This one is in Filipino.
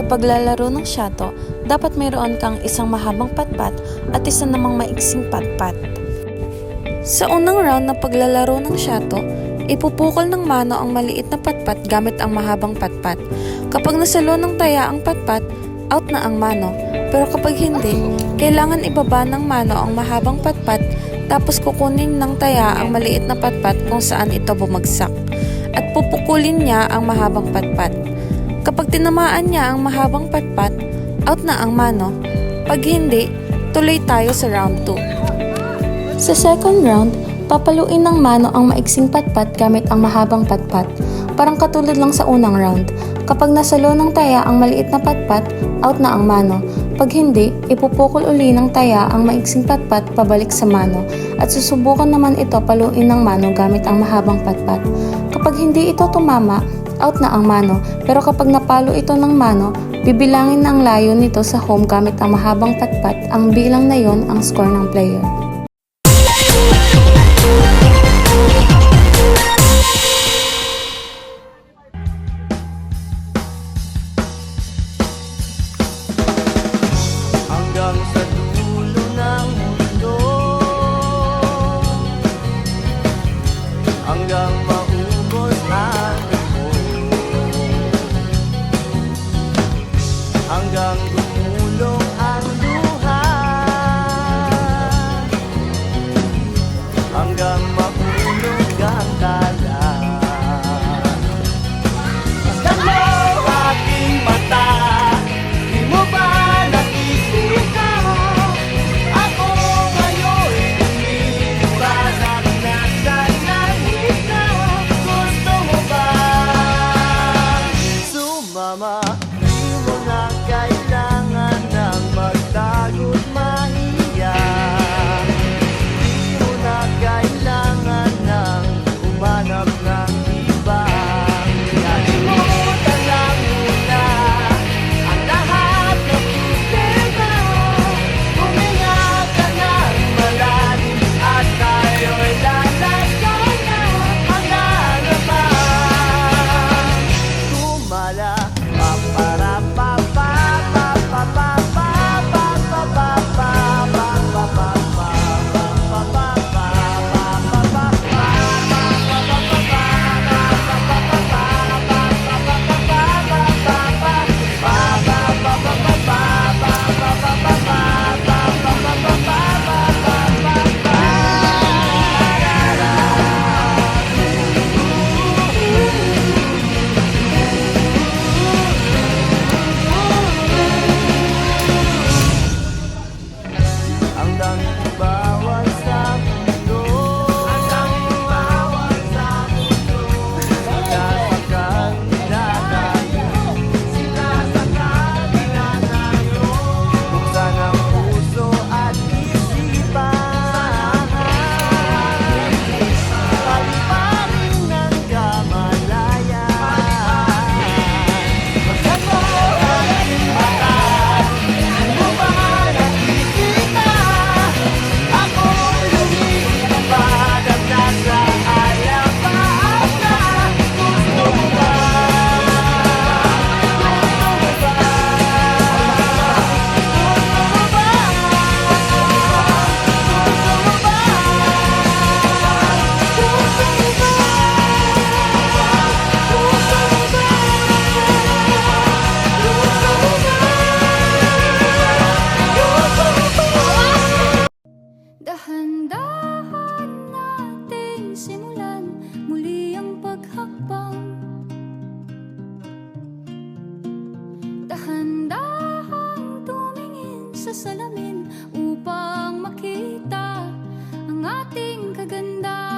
paglalaro ng shato, dapat mayroon kang isang mahabang patpat at isa namang maiksing patpat. Sa unang round ng paglalaro ng shato, ipupukol ng mano ang maliit na patpat gamit ang mahabang patpat. Kapag nasalo ng taya ang patpat, out na ang mano. Pero kapag hindi, kailangan ibaba ng mano ang mahabang patpat tapos kukunin ng taya ang maliit na patpat kung saan ito bumagsak. At pupukulin niya ang mahabang patpat. Kapag tinamaan niya ang mahabang patpat, out na ang mano. Pag hindi, tuloy tayo sa round 2. Sa second round, papaluin ng mano ang maiksing patpat gamit ang mahabang patpat. Parang katulad lang sa unang round. Kapag nasalo ng taya ang maliit na patpat, out na ang mano. Pag hindi, ipupukol uli ng taya ang maiksing patpat pabalik sa mano at susubukan naman ito paluin ng mano gamit ang mahabang patpat. Kapag hindi ito tumama, out na ang mano. Pero kapag napalo ito ng mano, bibilangin ng layo nito sa home gamit ang mahabang patpat. Ang bilang na yon ang score ng player. Hanggang sa dulo ng mundo, hanggang maubos ang ipon, hanggang gumulong ang luha, hanggang mahulog ang tala. Masdan mo aking mata, di mo ba nakikita? Ako ngayon lumipas at nasa langit na. Gusto mo ba sumama? Di mo na kailangan ng magtago't mahiya. Di mo na kailangan ng humanap ng iba. Kalimutan lang muna ang lahat ng problema. Huminga ka ng malalim at tayo'y lalagay na ang harapan. Tumala para pa pa pa pa pa pa pa pa pa pa ang daming bawal sa mundo, ang daming bawal sa mundo. Sinasakal nila tayo, sinasakal nila tayo. Buksan ang puso at isipan, paliparin ng kamalayan. Masdan mo aking mata, di mo ba nakikita? Ako lumilipad at nasa alapaap na. Gusto mo ba? Gusto mo ba? Gusto mo ba? Gusto mo ba? Gusto mo ba? Gusto mo ba? Gusto mo ba? Dahan-dahan nating simulan muli ang paghakbang. Dahan-dahang tumingin sa salamin upang makita ang ating kagandahan.